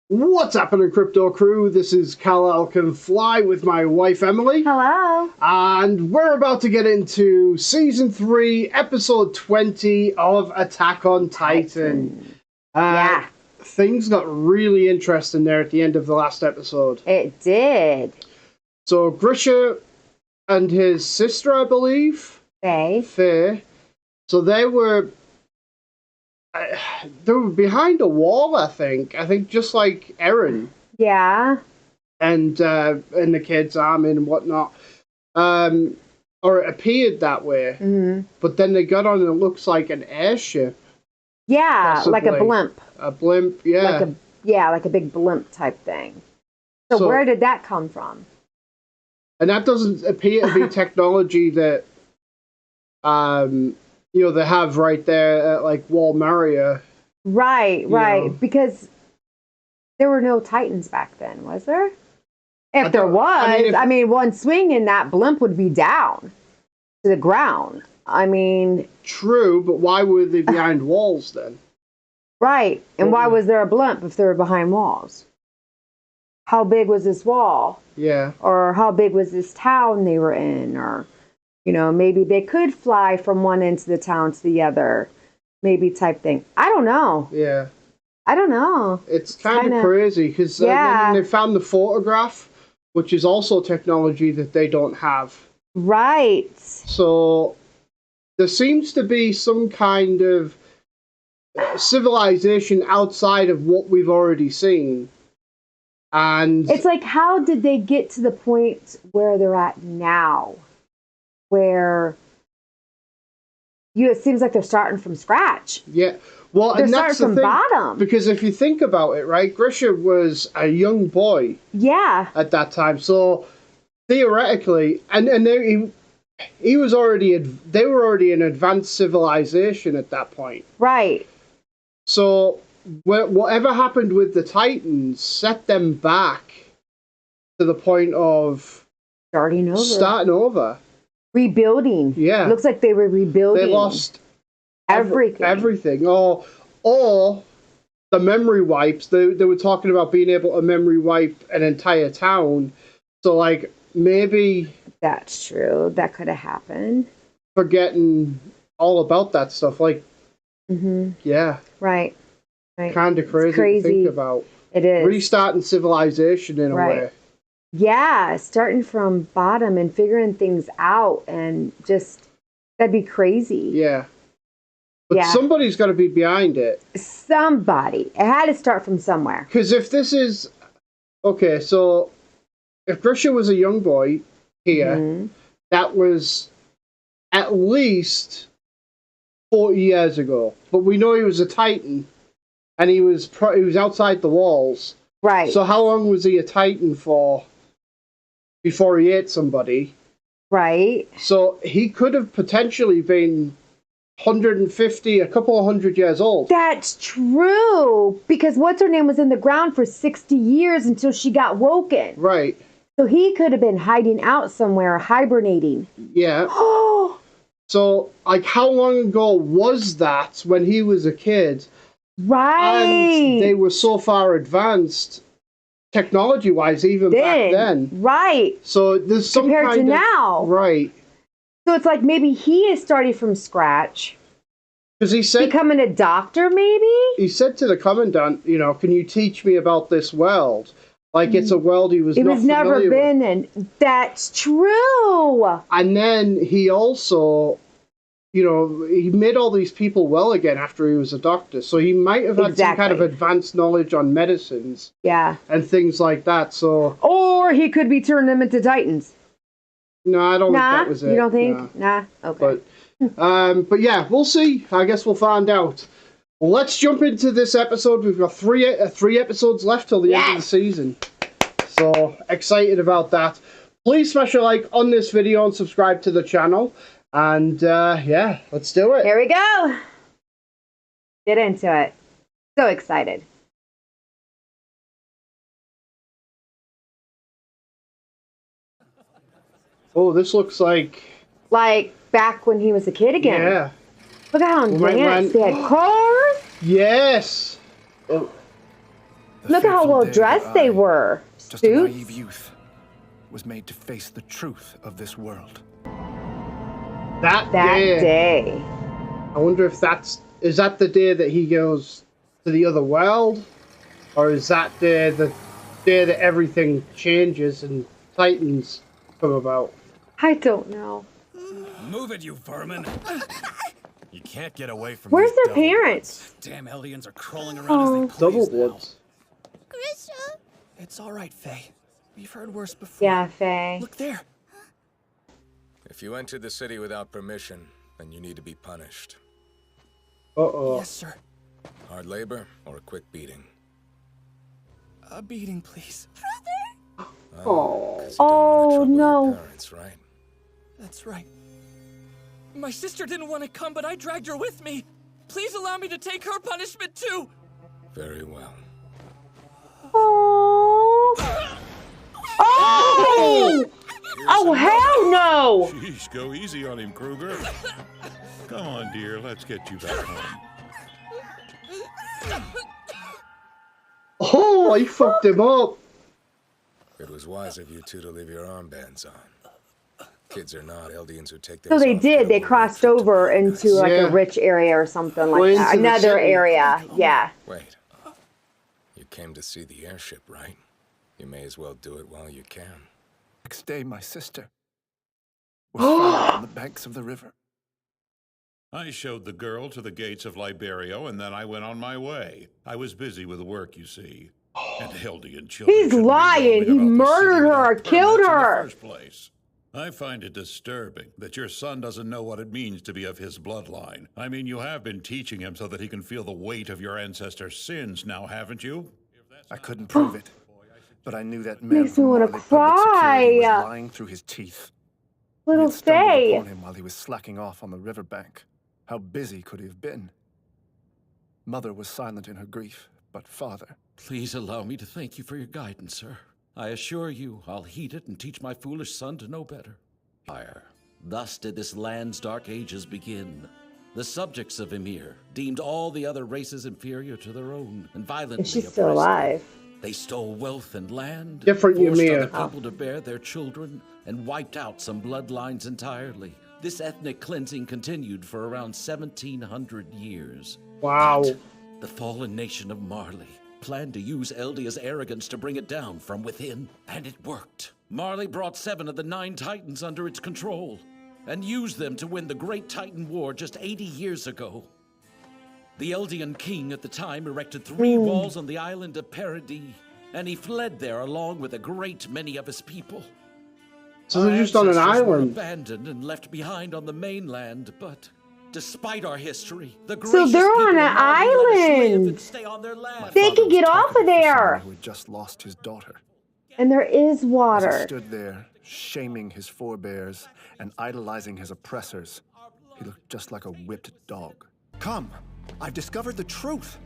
What's happening, Crypto Crew? This is kalelcanfly with my wife, Emily. Hello. And we're about to get into Season 3, Episode 20 of Attack on Titan. Yeah. Things got really interesting there at the end of the last episode. It did. So, Grisha and his sister, I believe, Faye. So they were behind a wall, I think. Just like Eren. Yeah. And the kids' army and whatnot. Or it appeared that way. Mm-hmm. But then they got on and it looks like an airship. Yeah, possibly. like a blimp. A blimp, yeah. Like a big blimp type thing. So where did that come from? And that doesn't appear to be technology that they have right there at like Wall Maria. Right. Because there were no Titans back then, was there? If there was, one swing in that blimp would be down to the ground. True, but why were they behind walls then? Right. And why was there a blimp if they were behind walls? How big was this wall? Yeah. Or how big was this town they were in? Or, maybe they could fly from one end of the town to the other. Maybe type thing. I don't know. Yeah. I don't know. It's kind of crazy because they found the photograph, which is also technology that they don't have. Right. So there seems to be some kind of civilization outside of what we've already seen. And it's like, how did they get to the point where they're at now? Where it seems like they're starting from scratch. Yeah. Well, they're and that's starting from bottom. Because if you think about it, right, Grisha was a young boy. Yeah. At that time. So theoretically, and he was already, they were already an advanced civilization at that point. Right. So whatever happened with the Titans set them back to the point of starting over. Rebuilding. Yeah. Looks like they were rebuilding. They lost everything. Everything. Or the memory wipes. They were talking about being able to memory wipe an entire town. So, like, maybe... That's true. That could have happened. Forgetting all about that stuff. Like, yeah. Right. Kind of crazy to think about. It is. Restarting civilization in a way. Yeah, starting from bottom and figuring things out, and that'd be crazy. Yeah. But somebody's got to be behind it. Somebody. It had to start from somewhere. Because if this is... Okay, so if Grisha was a young boy here, that was at least 40 years ago. But we know he was a Titan, and he was outside the walls. Right. So how long was he a Titan for before he ate somebody? Right. So he could have potentially been 150, a couple of 100 years old. That's true. Because what's her name was in the ground for 60 years until she got woken. Right. So he could have been hiding out somewhere, hibernating. Yeah. So, like, how long ago was that when he was a kid? Right. And they were so far advanced technology-wise even back then. Right. So there's some compared kind to of, now. Right. So it's like maybe he is starting from scratch. Because he said... Becoming a doctor, maybe? He said to the Commandant, can you teach me about this world? Like, it's a world he was not familiar with. It was never been in. That's true. And then he also... he made all these people well again after he was a doctor. So he might have had some kind of advanced knowledge on medicines. Yeah. And things like that. So. Or he could be turning them into Titans. No, I don't think that was it. You don't think? Nah. Okay. But yeah, we'll see. I guess we'll find out. Well, let's jump into this episode. We've got three episodes left till the end of the season. So excited about that. Please smash a like on this video and subscribe to the channel. And, yeah, let's do it. Here we go. Get into it. So excited. Oh, this looks like... Like back when he was a kid again. Yeah. Look at how advanced. They had cars. Yes. Oh. Look at how well dressed they were. Just a Suits. naive youth was made to face the truth of this world. That day. I wonder if is that the day that he goes to the other world, or is that the day that everything changes and Titans come about? I don't know. Move it, you vermin! You can't get away from Where's these their parents? Damn Hellions are crawling around as they Double please now. bloods. Grisha! It's all right, Faye. We've heard worse before. Yeah, Faye. Look there. If you entered the city without permission, then you need to be punished. Uh-oh. Yes, sir. Hard labor or a quick beating? A beating, please. Oh. 'Cause you don't want to trouble no. your parents, right? That's right. My sister didn't want to come, but I dragged her with me. Please allow me to take her punishment too. Very well. Oh. Oh! Oh, hell no! Sheesh, go easy on him, Kruger. Come on, dear, let's get you back home. Oh, he fucked him up. It was wise of you two to leave your armbands on. Kids are not Eldians who take So theirs they off did. to They go crossed to over the into guys. like Yeah. a rich area or something like Went that. into the Another city. area. Yeah. Wait. You came to see the airship, right? You may as well do it while you can. Next day, my sister was found on the banks of the river. I showed the girl to the gates of Liberio, and then I went on my way. I was busy with work, you see. And Heldian children He's shouldn't be lying. roaming He about the murdered city her, without killed permits in the her. first place. I find it disturbing that your son doesn't know what it means to be of his bloodline. I mean, you have been teaching him so that he can feel the weight of your ancestors' sins now, haven't you? I couldn't prove it, but I knew that man Makes me from wanna Marley Public Security cry. was lying through his teeth. We Little had stumbled Faye. upon him while he was slacking off on the riverbank. How busy could he have been? Mother was silent in her grief, but father... Please allow me to thank you for your guidance, sir. I assure you, I'll heed it and teach my foolish son to know better. Thus did this land's dark ages begin. The subjects of Ymir deemed all the other races inferior to their own and violently Is she oppressed still them. alive? They stole wealth and land, Different forced Ymir. other people to bear their children, and wiped out some bloodlines entirely. This ethnic cleansing continued for around 1,700 years. Wow. The fallen nation of Marley planned to use Eldia's arrogance to bring it down from within, and it worked. Marley brought 7 of the 9 Titans under its control, and used them to win the Great Titan War just 80 years ago. The Eldian king at the time erected 3 walls on the island of Paradis, and he fled there along with a great many of his people. So they're just on an Ancestors were island. abandoned and left behind on the mainland, but despite our history, the So gracious they're people on of an Marley let us live island. and stay on their land. They Father can was get off talking of to there. someone who had just lost his daughter. And there is As he water. stood there, shaming his forebears and idolizing his oppressors, he looked just like a whipped dog. Come, I've discovered the truth.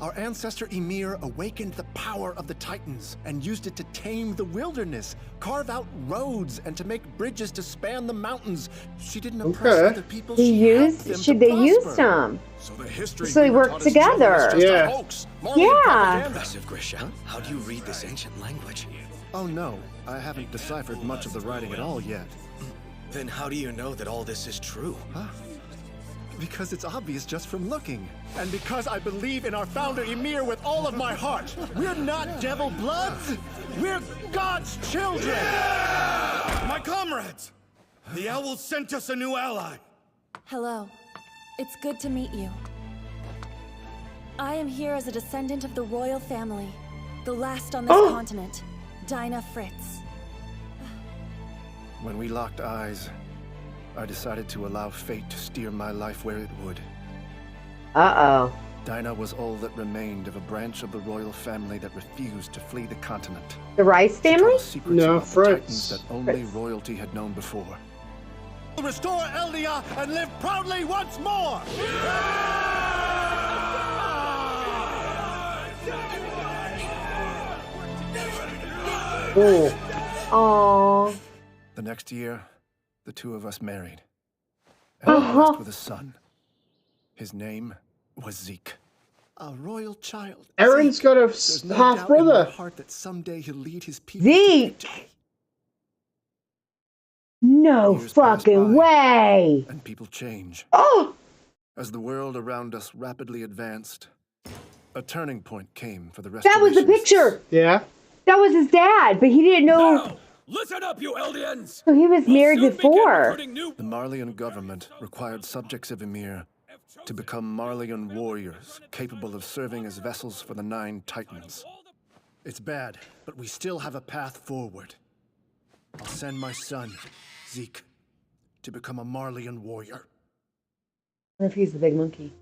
Our ancestor Ymir awakened the power of the Titans and used it to tame the wilderness, carve out roads, and to make bridges to span the mountains. She didn't oppress Okay. other people. He she helped used. them Should to they used prosper. them? So the history So they we were worked taught as children is together. just a Yeah. hoax. Marley Yeah. propaganda. Impressive, Grisha. How do you read this ancient language? Oh no, I haven't deciphered much of the writing at all yet. Then how do you know that all this is true? Huh? Because it's obvious just from looking. And because I believe in our founder Ymir with all of my heart. We're not devil bloods. We're God's children. My comrades! The owls sent us a new ally. Hello. It's good to meet you. I am here as a descendant of the royal family, the last on this continent, Dinah Fritz. When we locked eyes, I decided to allow fate to steer my life where it would. Uh-oh. Dinah was all that remained of a branch of the royal family that refused to flee the continent. The Rice family? Taught secrets No, about the Fritz. Titans that only Fritz. royalty had known before. Restore Eldia and live proudly once more! Oh. Aww. The next year, the two of us married. And I was blessed with a son. His name was Zeke. A royal child. Aaron's got a There's no half doubt in my brother. heart that someday he'll lead his people. Zeke! No Years pass fucking by. way! And people change. Oh! As the world around us rapidly advanced, a turning point came for the That was the restorationists. picture! Yeah. That was his dad, but he didn't know. No! Listen up, you Eldians! So he was married We'll soon begin before. recruiting new- The Marleyan government required subjects of Ymir to become Marleyan warriors capable of serving as vessels for the 9 Titans. It's bad, but we still have a path forward. I'll send my son, Zeke, to become a Marleyan warrior. What if he's the big monkey?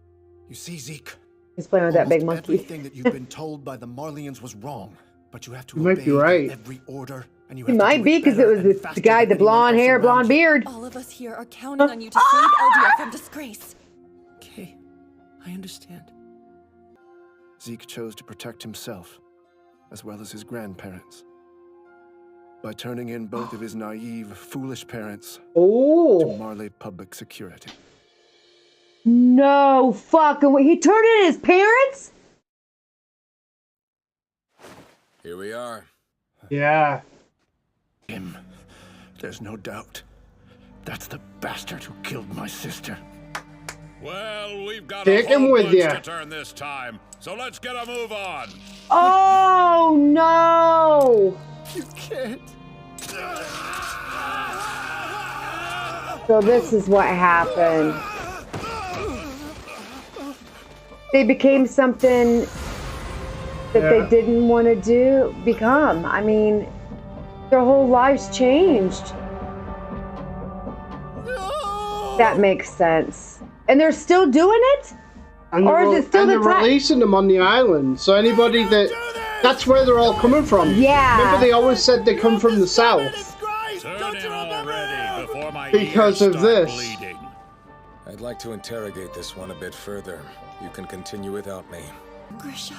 You see, Zeke, He's playing with that big almost monkey. everything that you've been told by the Marleyans was wrong, but you have to You might obey be right. every order, and you He have to might do be it because it better was and the faster guy, than the anyone blonde else hair, around blonde you. beard. All of us here are counting on you to save Eldia from disgrace. Okay, I understand. Zeke chose to protect himself, as well as his grandparents, by turning in both of his naive, foolish parents to Oh. Marley Public Security. No fucking way. He turned in his parents? Here we are. Yeah. Him, there's no doubt. That's the bastard who killed my sister. Well, we've got Take a him whole with bunch ya. to turn this time, so let's get a move on. Oh no! You can't. So this is what happened. They became something that Yeah. they didn't want to become. I mean, their whole lives changed. That makes sense. And they're still doing it? And Or they're, is it still and the they're time? releasing them on the island. So anybody that's where they're all coming from. Yeah. Remember they always said they come from the south. Turn in already before my Because ears of start this. bleeding. I'd like to interrogate this one a bit further. You can continue without me. Grisha,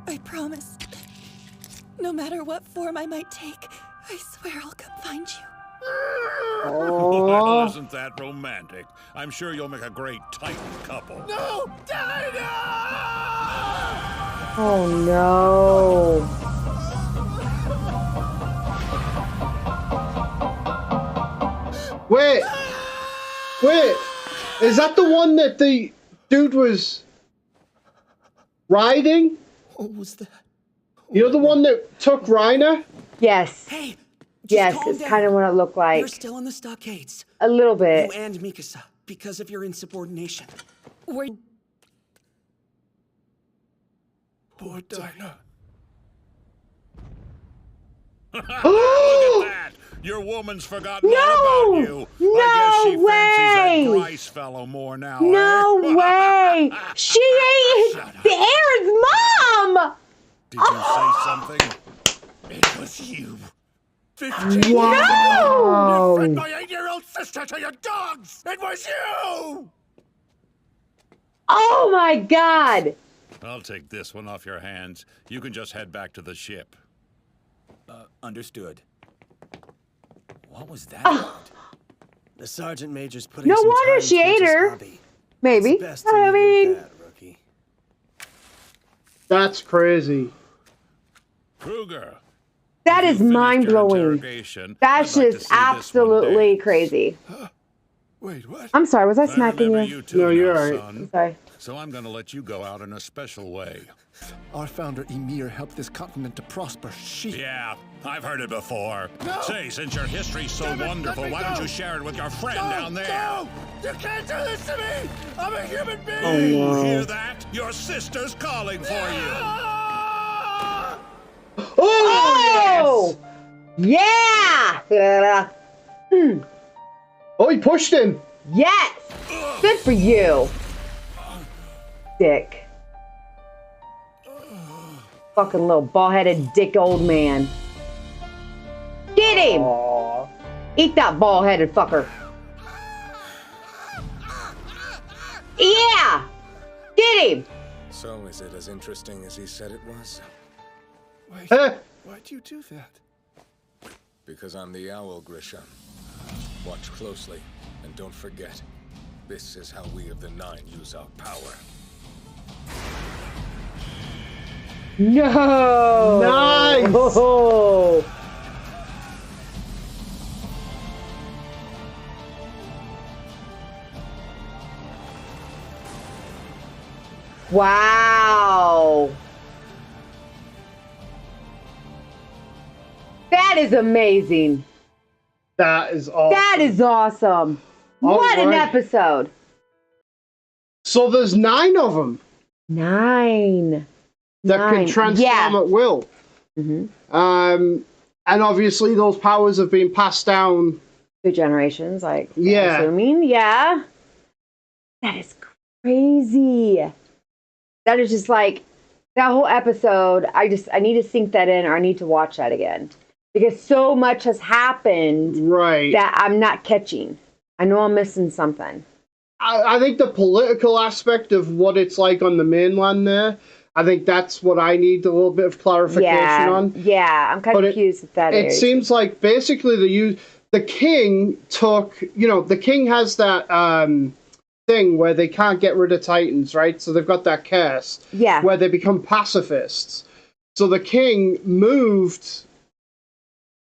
I promise. No matter what form I might take, I swear I'll come find you. Oh. Well, isn't that romantic? I'm sure you'll make a great Titan couple. No! Dinah! Oh no. Wait. Wait. Is that the one that the dude was riding? What was that? You know the one that took Reiner? Yes. Hey! Yes, calm it's down. kind of what it looked like. You're still in the stockades. A little bit. You and Mikasa, because of your insubordination. We're Poor Dinah. Look at that! Your woman's forgotten all about you. No I guess she fancies that way! Grice fellow more now. No eh? way! She ain't the Aaron's mom! Did you say something? It was you. 15 No! fed my 8-year-old sister to your dogs! It was you! Oh my god! I'll take this one off your hands. You can just head back to the ship. Understood. What was that about? The sergeant major's putting No some wonder time she towards ate his her. hobby. Maybe. It's best to I leave it mean, at that, rookie. That's crazy. Kruger. that if is you finished your mind blowing. interrogation, That's I'd like to just see this one absolutely dance. crazy. Wait, what? I'm sorry, was I I smacking remember you? you too No, you're now, all right. son. Sorry. So I'm going to let you go out in a special way. Our founder Ymir helped this continent to prosper. Yeah, I've heard it before. Say, since your history's so wonderful, why don't you share it with your friend down there? No! You can't do this to me! I'm a human being! Oh You no. hear that? Your sister's calling for you. Oh! Yeah! Oh, he pushed him. Yes! Good for you. Dick. Fucking little bald-headed dick old man. Get him! Aw. Eat that bald-headed fucker. Yeah! Get him! So, is it as interesting as he said it was? Wait, Huh? why'd you do that? Because I'm the owl, Grisha. Watch closely, and don't forget, this is how we of the Nine use our power. No. Nice. Oh. Wow. That is amazing. That is awesome. That is awesome. What an episode. So there's 9 of them. 9. That can transform at will. Mm-hmm. And obviously those powers have been passed down through generations, like, assuming. Yeah. That is crazy. That is just like, that whole episode, I need to sink that in, or I need to watch that again. Because so much has happened that I'm not catching. I know I'm missing something. I think the political aspect of what it's like on the mainland there, I think that's what I need a little bit of clarification on. Yeah, I'm kind of confused with that area. It seems like basically the king took, the king has that thing where they can't get rid of Titans, right? So they've got that curse. Yeah. Where they become pacifists. So the king moved,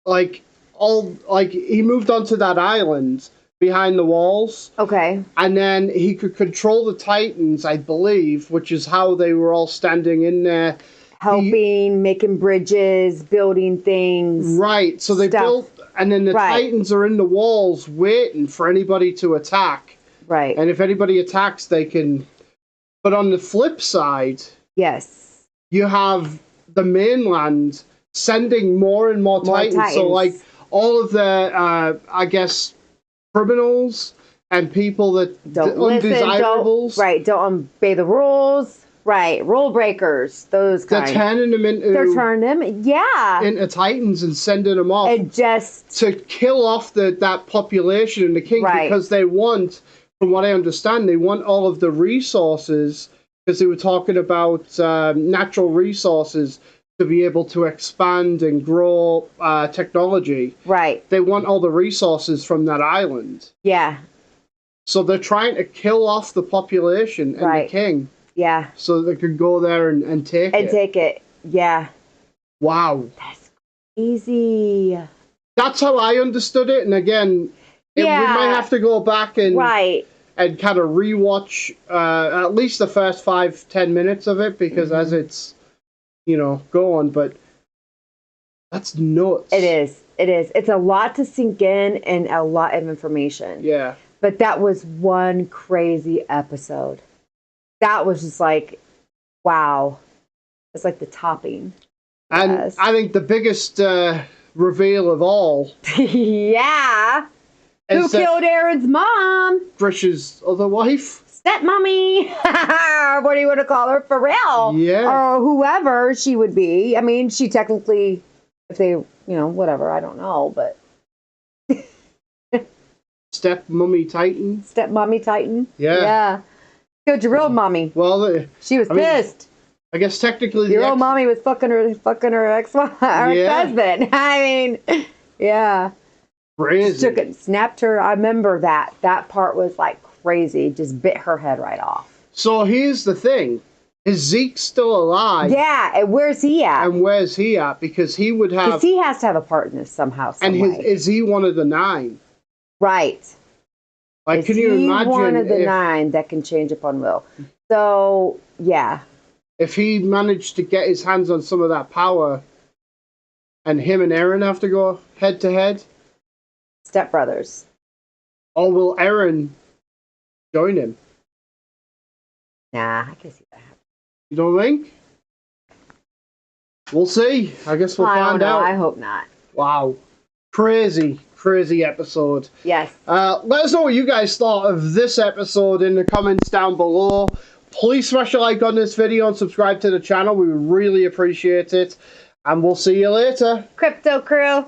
he moved onto that island behind the walls. Okay. And then he could control the Titans, I believe, which is how they were all standing in there. Helping, making bridges, building things. Right. So they built, and then the Titans are in the walls waiting for anybody to attack. Right. And if anybody attacks, they can... But on the flip side... Yes. You have the mainland sending more and more Titans. So, like, all of the, I guess... criminals and people that don't undesirables. Don't obey the rules. Right, rule breakers. Those kinds. They're turning them into Titans and sending them off. And just to kill off that population and the king because they want, from what I understand, they want all of the resources because they were talking about natural resources to be able to expand and grow technology. Right. They want all the resources from that island. Yeah. So they're trying to kill off the population and the king. Yeah. So they could go there and take it. And take it. Yeah. Wow. That's crazy. That's how I understood it. And again, we might have to go back and and kind of rewatch at least the first 5-10 minutes of it because as it's going, but that's nuts. It is. It's a lot to sink in and a lot of information. Yeah. But that was one crazy episode. That was just like, wow. It's like the topping. And I think the biggest reveal of all. Yeah. Who killed Aaron's mom? Trish's other wife. Stepmommy. What do you want to call her? For real. Yeah. Or whoever she would be. I mean, she technically, if they, whatever, I don't know, but. Stepmommy Titan. Stepmommy Titan. Yeah. Yeah. Killed your real mommy. Well, she was pissed. I guess technically your old mommy was fucking her ex-husband. I mean, yeah. Crazy. Shook it, snapped her. I remember that. That part was like crazy. Just bit her head right off. So here's the thing. Is Zeke still alive? Yeah, and where's he at? And where's he at? Because he would have... Because he has to have a part in this somehow, some way. And is he one of the 9? Right. Like, can you imagine one of the 9 that can change upon will? So, yeah. If he managed to get his hands on some of that power, and him and Aaron have to go head to head? Stepbrothers. Or will Aaron join him? Nah, I can see that happening. You don't think? We'll see. I guess we'll find out. I hope not. Wow. Crazy episode. Yes. Let us know what you guys thought of this episode in the comments down below. Please smash a like on this video and subscribe to the channel. We would really appreciate it. And we'll see you later. Crypto Crew.